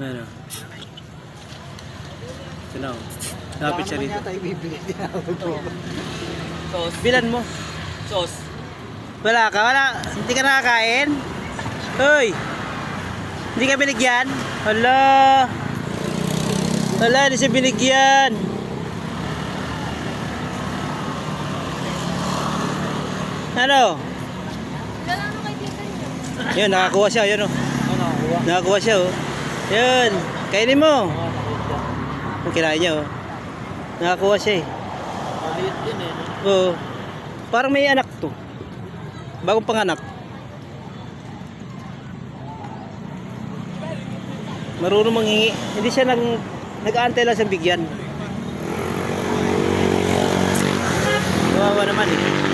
Ano? Ito na, oh. Lapit siya rito. Sauce. Bilan mo. Sauce. Wala ka, wala. Hindi ka nakakain? Hoy! Hindi ka binigyan? Hala! Hala, hindi siya binigyan. Ano? Yun, nakakuha siya. Yun, oh. Nakakuha siya, oh. Yun. Kainin mo. Kinain niya, oh. Nakakuha siya, eh. Ayun din eh. Oo. Parang may anak to. Bagong panganak. Marunong manghingi. Hindi siya nag-aantay lang sa bigyan. Kawawa naman, eh.